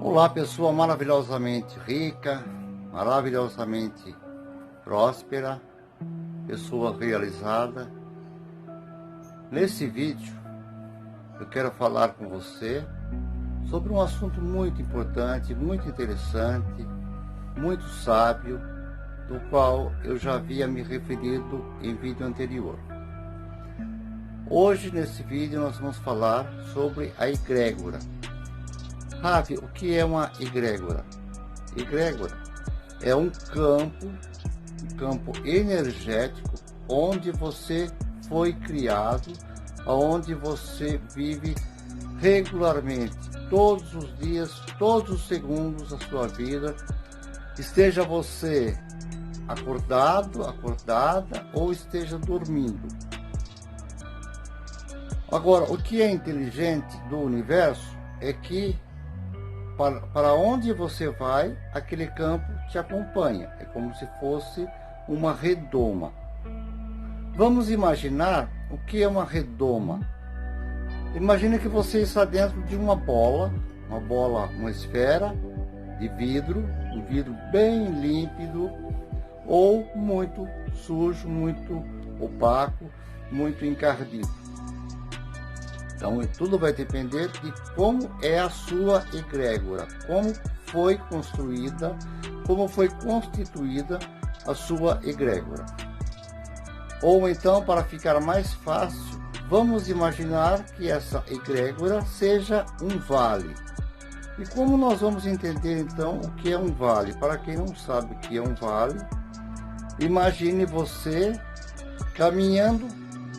Olá, pessoa maravilhosamente rica, maravilhosamente próspera, pessoa realizada. Nesse vídeo eu quero falar com você sobre um assunto muito importante, muito interessante, muito sábio, do qual eu já havia me referido em vídeo anterior. Hoje, nesse vídeo, nós vamos falar sobre a egrégora. Ravi, o que é uma egrégora? Egrégora é um campo energético onde você foi criado, onde você vive regularmente, todos os dias, todos os segundos da sua vida, esteja você acordado, acordada ou esteja dormindo. Agora, o que é inteligente do universo é que para onde você vai, aquele campo te acompanha. É como se fosse uma redoma. Vamos imaginar o que é uma redoma. Imagine que você está dentro de uma esfera de vidro, um vidro bem límpido, ou muito sujo, muito opaco, muito encardido. Então, tudo vai depender de como é a sua egrégora, como foi construída, como foi constituída a sua egrégora. Ou então, para ficar mais fácil, vamos imaginar que essa egrégora seja um vale. E como nós vamos entender então o que é um vale? Para quem não sabe o que é um vale, imagine você caminhando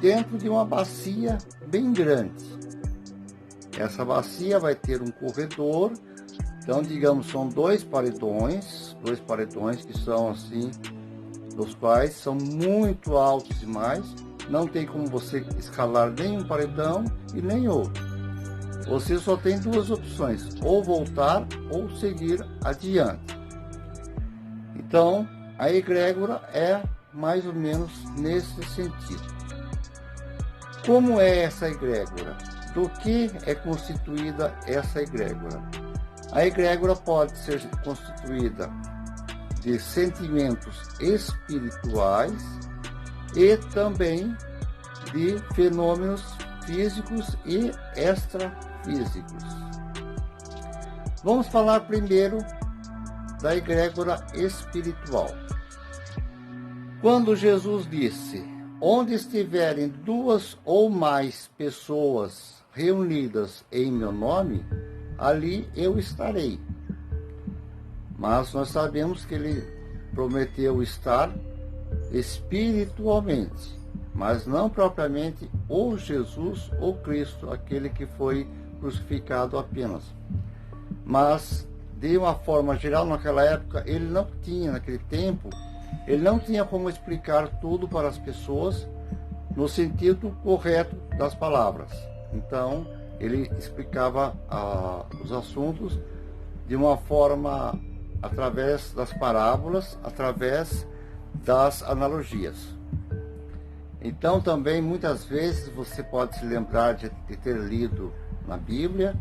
dentro de uma bacia bem grande. Essa bacia vai ter um corredor, então digamos são dois paredões que são assim, dos quais são muito altos demais, não tem como você escalar nem um paredão e nem outro. Você só tem duas opções, ou voltar ou seguir adiante. Então a egrégora é mais ou menos nesse sentido. Como é essa egrégora? Do que é constituída essa egrégora? A egrégora pode ser constituída de sentimentos espirituais e também de fenômenos físicos e extrafísicos. Vamos falar primeiro da egrégora espiritual. Quando Jesus disse: onde estiverem duas ou mais pessoas reunidas em meu nome, ali eu estarei. Mas nós sabemos que ele prometeu estar espiritualmente, mas não propriamente o Jesus ou Cristo, aquele que foi crucificado apenas. Mas, de uma forma geral, naquela época, naquele tempo, ele não tinha como explicar tudo para as pessoas no sentido correto das palavras. Então, ele explicava os assuntos de uma forma através das parábolas, através das analogias. Então, também, muitas vezes, você pode se lembrar de ter lido na Bíblia,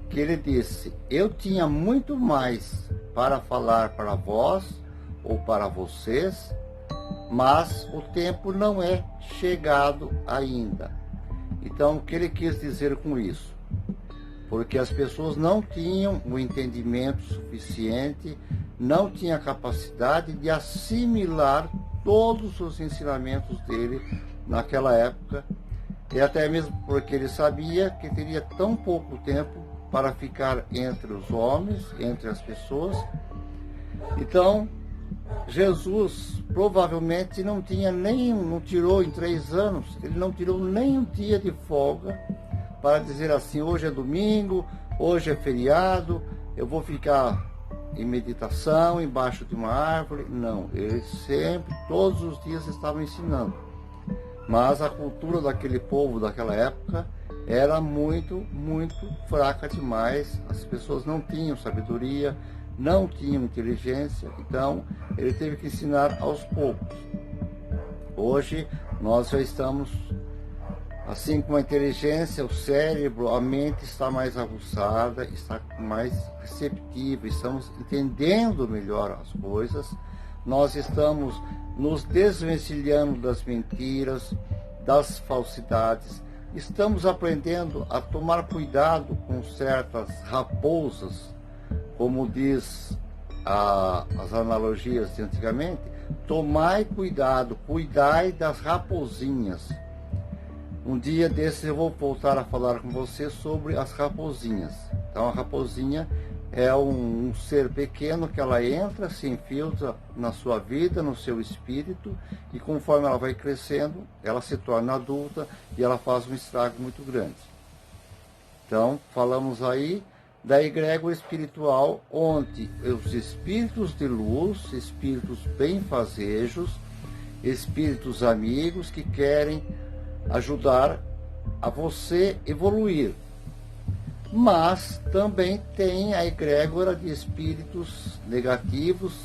que ele disse: eu tinha muito mais para falar para vós, ou para vocês, mas o tempo não é chegado ainda. Então, o que ele quis dizer com isso? Porque as pessoas não tinham o entendimento suficiente, não tinham a capacidade de assimilar todos os ensinamentos dele naquela época, e até mesmo porque ele sabia que teria tão pouco tempo para ficar entre os homens, entre as pessoas. Então, Jesus provavelmente não tirou em 3 anos, ele não tirou nem um dia de folga para dizer assim: hoje é domingo, hoje é feriado, eu vou ficar em meditação embaixo de uma árvore. Não, ele sempre, todos os dias estava ensinando. Mas a cultura daquele povo daquela época era muito, muito fraca demais. As pessoas não tinham sabedoria, não tinham inteligência, então ele teve que ensinar aos poucos. Hoje nós já estamos Assim como a inteligência, o cérebro, a mente está mais aguçada, está mais receptiva, estamos entendendo melhor as coisas, nós estamos nos desvencilhando das mentiras, das falsidades, estamos aprendendo a tomar cuidado com certas raposas, como diz as analogias de antigamente, tomai cuidado, cuidai das raposinhas. Um dia desses eu vou voltar a falar com você sobre as raposinhas. Então a raposinha é um ser pequeno que ela entra, se infiltra na sua vida, no seu espírito, e conforme ela vai crescendo, ela se torna adulta e ela faz um estrago muito grande. Então falamos aí da egrégora espiritual, onde os espíritos de luz, espíritos benfazejos, espíritos amigos que querem ajudar a você evoluir. Mas também tem a egrégora de espíritos negativos,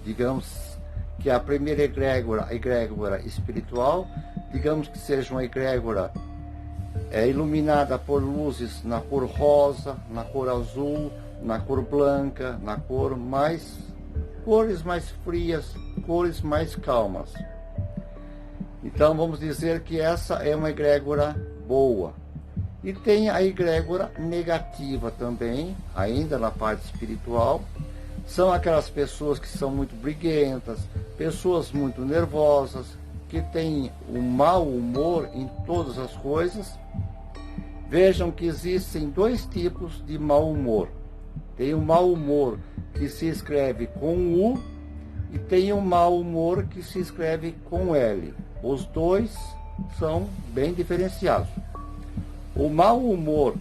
digamos que a primeira egrégora, a egrégora espiritual, digamos que seja uma egrégora iluminada por luzes na cor rosa, na cor azul, na cor branca, na cores mais frias, cores mais calmas. Então vamos dizer que essa é uma egrégora boa. E tem a egrégora negativa também, ainda na parte espiritual. São aquelas pessoas que são muito briguentas, pessoas muito nervosas, que têm um mau humor em todas as coisas. Vejam que existem dois tipos de mau humor. Tem o mau humor que se escreve com U e tem o mau humor que se escreve com L. Os dois são bem diferenciados. O mau humor,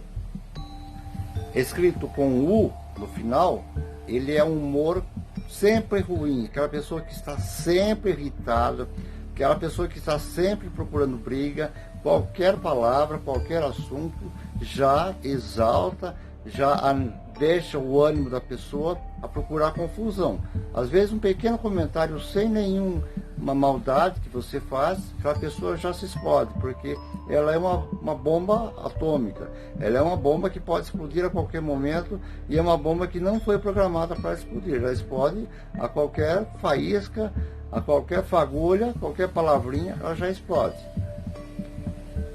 escrito com U no final, ele é um humor sempre ruim, aquela pessoa que está sempre irritada, aquela pessoa que está sempre procurando briga, qualquer palavra, qualquer assunto, já exalta, já deixa o ânimo da pessoa a procurar confusão. Às vezes um pequeno comentário sem nenhuma maldade que você faz, aquela pessoa já se explode, porque ela é uma bomba atômica. Ela é uma bomba que pode explodir a qualquer momento e é uma bomba que não foi programada para explodir. Ela explode a qualquer faísca, a qualquer fagulha, qualquer palavrinha, ela já explode.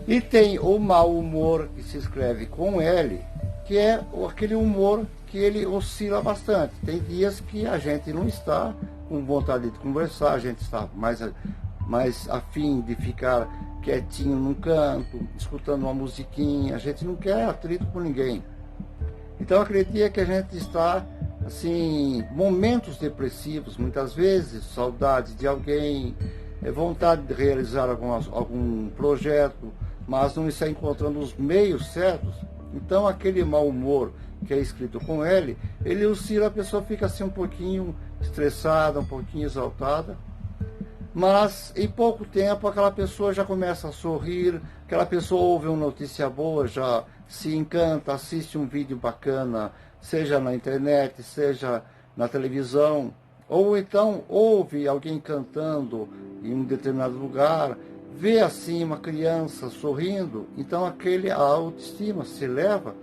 E tem o mau humor que se escreve com L, que é aquele humor que ele oscila bastante. Tem dias que a gente não está com vontade de conversar, a gente está mais afim de ficar quietinho num canto, escutando uma musiquinha, a gente não quer atrito com ninguém. Então acredito que a gente está, assim, momentos depressivos, muitas vezes, saudade de alguém, vontade de realizar algum projeto, mas não está encontrando os meios certos. Então aquele mau humor que é escrito com L, ele oscila, a pessoa fica assim um pouquinho estressada, um pouquinho exaltada, mas em pouco tempo aquela pessoa já começa a sorrir, aquela pessoa ouve uma notícia boa, já se encanta, assiste um vídeo bacana, seja na internet, seja na televisão, ou então ouve alguém cantando em um determinado lugar, vê assim uma criança sorrindo, então a autoestima se eleva.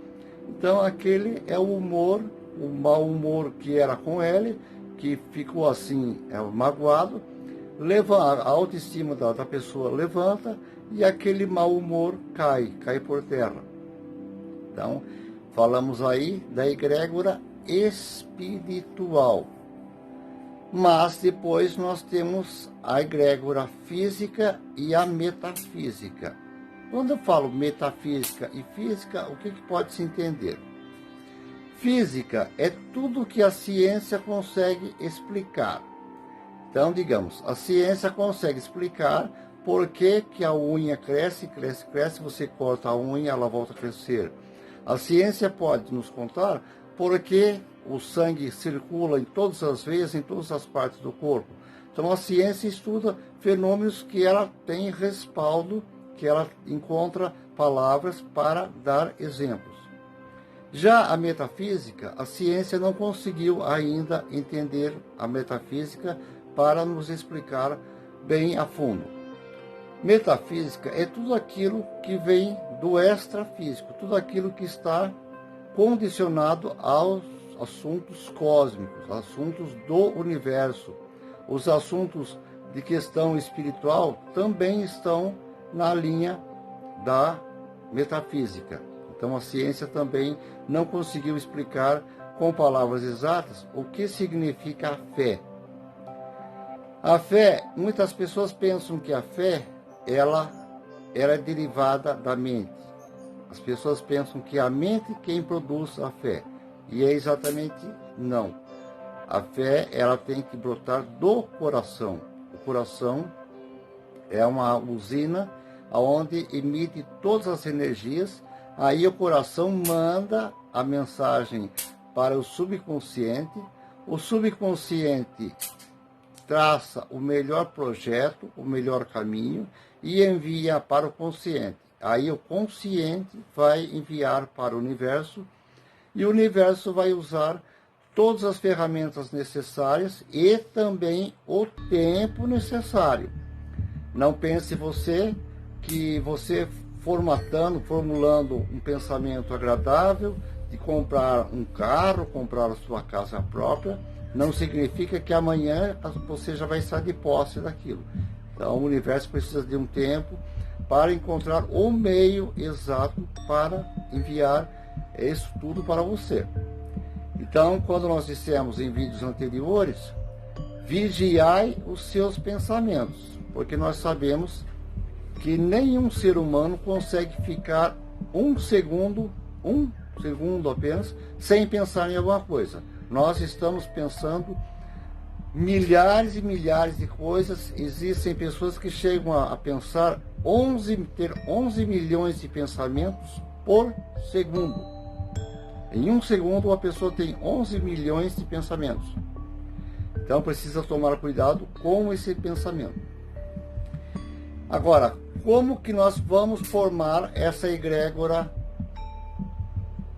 Então aquele é o humor, o mau humor que era com ele, que ficou assim, magoado, a autoestima da pessoa levanta e aquele mau humor cai por terra. Então, falamos aí da egrégora espiritual. Mas depois nós temos a egrégora física e a metafísica. Quando eu falo metafísica e física, o que pode se entender? Física é tudo que a ciência consegue explicar. Então, digamos, a ciência consegue explicar por que a unha cresce, você corta a unha, ela volta a crescer. A ciência pode nos contar por que o sangue circula em todas as veias, em todas as partes do corpo. Então a ciência estuda fenômenos que ela tem respaldo, que ela encontra palavras para dar exemplos. Já a metafísica, a ciência não conseguiu ainda entender a metafísica para nos explicar bem a fundo. Metafísica é tudo aquilo que vem do extrafísico, tudo aquilo que está condicionado aos assuntos cósmicos, assuntos do universo. Os assuntos de questão espiritual também estão na linha da metafísica. Então a ciência também não conseguiu explicar com palavras exatas o que significa a fé. A fé, muitas pessoas pensam que a fé, ela é derivada da mente. As pessoas pensam que é a mente quem produz a fé. E é exatamente não. A fé, ela tem que brotar do coração. O coração é uma usina onde emite todas as energias. Aí o coração manda a mensagem para o subconsciente. O subconsciente traça o melhor projeto, o melhor caminho e envia para o consciente. Aí o consciente vai enviar para o universo e o universo vai usar todas as ferramentas necessárias e também o tempo necessário. Não pense você que você formulando um pensamento agradável de comprar um carro, comprar a sua casa própria, não significa que amanhã você já vai estar de posse daquilo. Então o universo precisa de um tempo para encontrar o meio exato para enviar isso tudo para você. Então, quando nós dissemos em vídeos anteriores, vigiai os seus pensamentos, porque nós sabemos que nenhum ser humano consegue ficar um segundo apenas, sem pensar em alguma coisa. Nós estamos pensando milhares e milhares de coisas. Existem pessoas que chegam a pensar ter 11 milhões de pensamentos por segundo. Em um segundo, uma pessoa tem 11 milhões de pensamentos. Então, precisa tomar cuidado com esse pensamento. Agora, como que nós vamos formar essa egrégora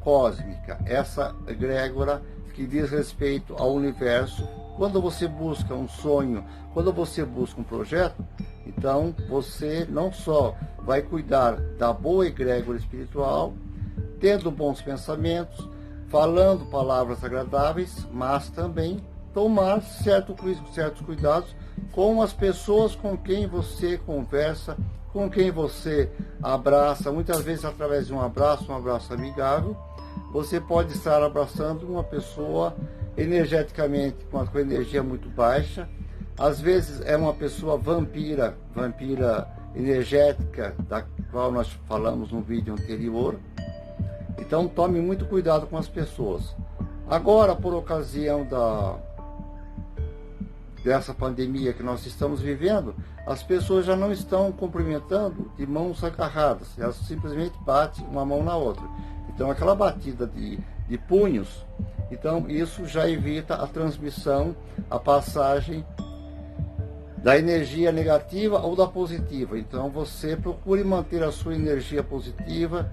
cósmica? Essa egrégora que diz respeito ao universo. Quando você busca um sonho, quando você busca um projeto, então você não só vai cuidar da boa egrégora espiritual, tendo bons pensamentos, falando palavras agradáveis, mas também tomar certos cuidados com as pessoas com quem você conversa, com quem você abraça, muitas vezes através de um abraço amigável. Você pode estar abraçando uma pessoa energeticamente com energia muito baixa. Às vezes é uma pessoa vampira energética, da qual nós falamos no vídeo anterior. Então tome muito cuidado com as pessoas. Agora, por ocasião dessa pandemia que nós estamos vivendo, as pessoas já não estão cumprimentando de mãos agarradas, elas simplesmente batem uma mão na outra. Então aquela batida de punhos, então isso já evita a transmissão, a passagem da energia negativa ou da positiva. Então você procure manter a sua energia positiva.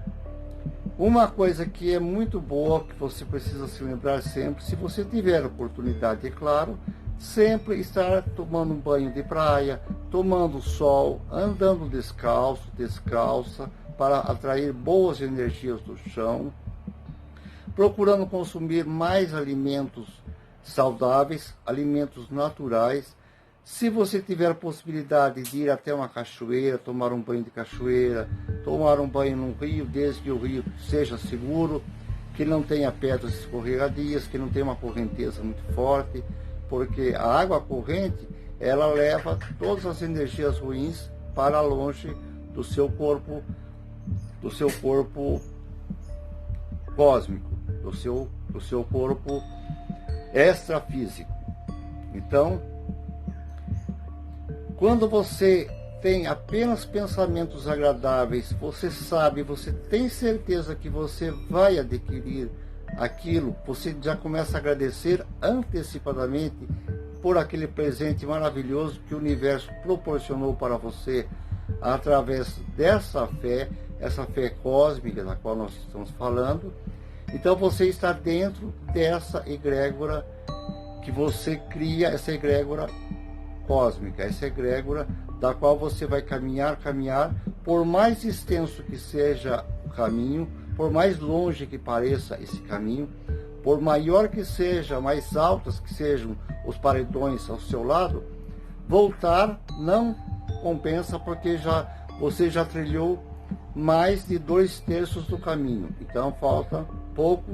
Uma coisa que é muito boa, que você precisa se lembrar sempre, se você tiver oportunidade, é claro, sempre estar tomando um banho de praia, tomando sol, andando descalça, para atrair boas energias do chão, procurando consumir mais alimentos saudáveis, alimentos naturais. Se você tiver a possibilidade de ir até uma cachoeira, tomar um banho de cachoeira, tomar um banho num rio, desde que o rio seja seguro, que não tenha pedras escorregadias, que não tenha uma correnteza muito forte, porque a água corrente, ela leva todas as energias ruins para longe do seu corpo cósmico, do seu corpo extrafísico. Então, quando você tem apenas pensamentos agradáveis, você sabe, você tem certeza que você vai adquirir aquilo, você já começa a agradecer antecipadamente por aquele presente maravilhoso que o universo proporcionou para você através dessa fé, essa fé cósmica da qual nós estamos falando. Então você está dentro dessa egrégora que você cria, essa egrégora cósmica, essa egrégora da qual você vai caminhar, por mais extenso que seja o caminho, por mais longe que pareça esse caminho, por maior que seja, mais altas que sejam os paredões ao seu lado, voltar não compensa, porque você já trilhou mais de 2/3 do caminho. Então falta pouco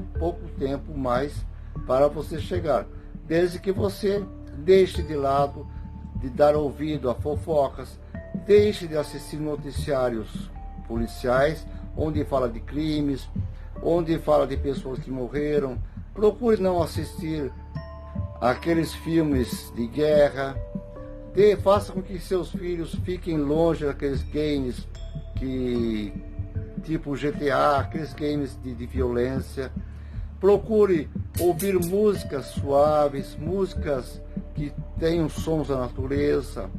tempo mais para você chegar. Desde que você deixe de lado de dar ouvido a fofocas, deixe de assistir noticiários policiais, onde fala de crimes, onde fala de pessoas que morreram. Procure não assistir aqueles filmes de guerra. Faça com que seus filhos fiquem longe daqueles games tipo GTA, aqueles games de violência. Procure ouvir músicas suaves, músicas que tenham sons da natureza.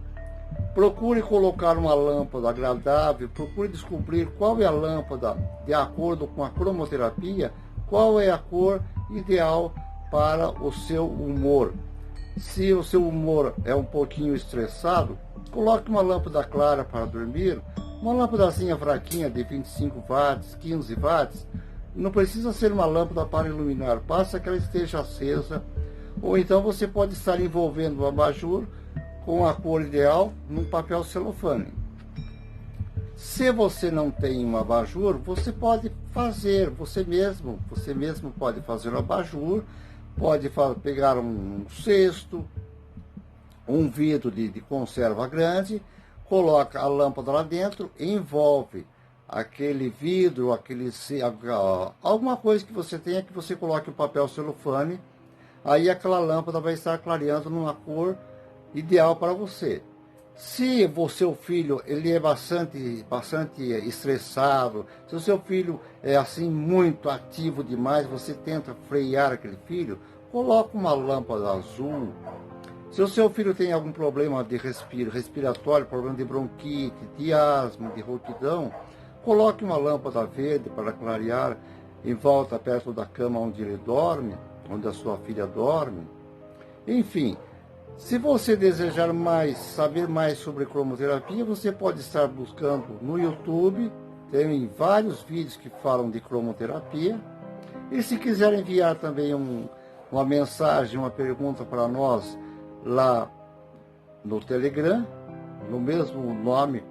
Procure colocar uma lâmpada agradável, procure descobrir qual é a lâmpada de acordo com a cromoterapia, qual é a cor ideal para o seu humor. Se o seu humor é um pouquinho estressado, coloque uma lâmpada clara para dormir, uma lâmpadazinha fraquinha de 25 watts, 15 watts. Não precisa ser uma lâmpada para iluminar, basta que ela esteja acesa. Ou então você pode estar envolvendo o abajur com a cor ideal num papel celofane. Se você não tem um abajur, você pode fazer, você mesmo pode fazer um abajur, pode pegar um cesto, um vidro de conserva grande, coloca a lâmpada lá dentro, envolve aquele vidro, alguma coisa que você tenha, que você coloque o papel celofane, aí aquela lâmpada vai estar clareando numa cor ideal para você. Se o seu filho ele é bastante estressado, se o seu filho é assim muito ativo demais, você tenta frear aquele filho, coloque uma lâmpada azul. Se o seu filho tem algum problema de respiratório, problema de bronquite, de asma, de rouquidão, coloque uma lâmpada verde para clarear em volta, perto da cama onde ele dorme, onde a sua filha dorme. Enfim, se você desejar saber mais sobre cromoterapia, você pode estar buscando no YouTube, tem vários vídeos que falam de cromoterapia. E se quiser enviar também uma mensagem, uma pergunta para nós lá no Telegram, no mesmo nome,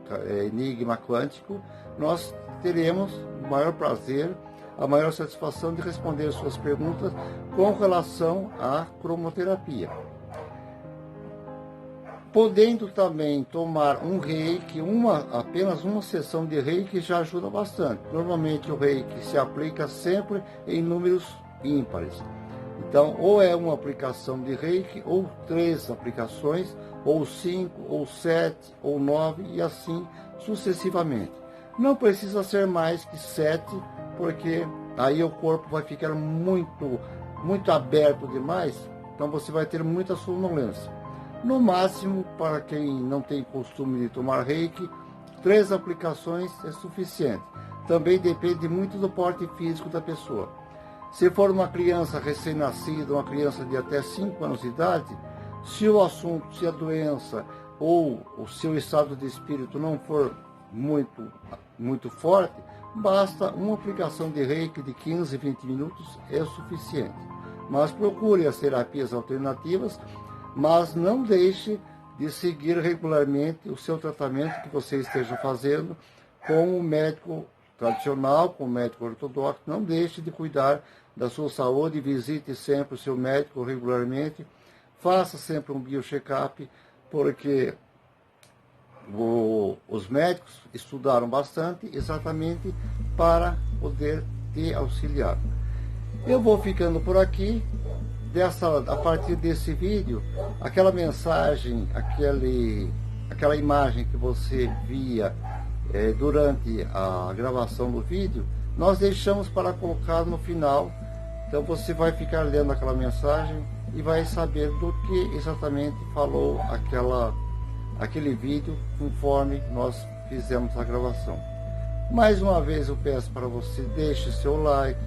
Enigma Quântico, nós teremos o maior prazer, a maior satisfação de responder suas perguntas com relação à cromoterapia. Podendo também tomar um reiki, apenas uma sessão de reiki já ajuda bastante. Normalmente o reiki se aplica sempre em números ímpares. Então, ou é uma aplicação de reiki, ou 3 aplicações, ou 5, ou 7, ou 9, e assim sucessivamente. Não precisa ser mais que 7, porque aí o corpo vai ficar muito aberto demais, então você vai ter muita sonolência. No máximo, para quem não tem costume de tomar reiki, 3 aplicações é suficiente. Também depende muito do porte físico da pessoa. Se for uma criança recém-nascida, uma criança de até 5 anos de idade, se o assunto, se a doença ou o seu estado de espírito não for muito forte, basta uma aplicação de reiki de 15, 20 minutos é suficiente. Mas procure as terapias alternativas, mas não deixe de seguir regularmente o seu tratamento que você esteja fazendo com o médico tradicional, com o médico ortodoxo. Não deixe de cuidar da sua saúde, visite sempre o seu médico regularmente, faça sempre um biocheck-up, porque os médicos estudaram bastante exatamente para poder te auxiliar. Eu vou ficando por aqui. A partir desse vídeo, aquela mensagem, aquela imagem que você via durante a gravação do vídeo, nós deixamos para colocar no final. Então você vai ficar lendo aquela mensagem e vai saber do que exatamente falou aquele vídeo, conforme nós fizemos a gravação. Mais uma vez eu peço para você, deixe seu like,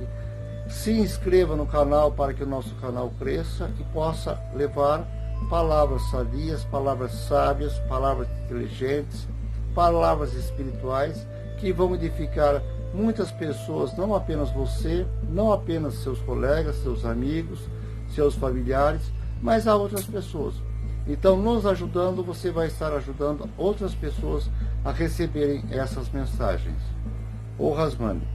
se inscreva no canal para que o nosso canal cresça e possa levar palavras sadias, palavras sábias, palavras inteligentes, palavras espirituais que vão edificar muitas pessoas, não apenas você, não apenas seus colegas, seus amigos, seus familiares, mas a outras pessoas. Então, nos ajudando, você vai estar ajudando outras pessoas a receberem essas mensagens. O Rasmani.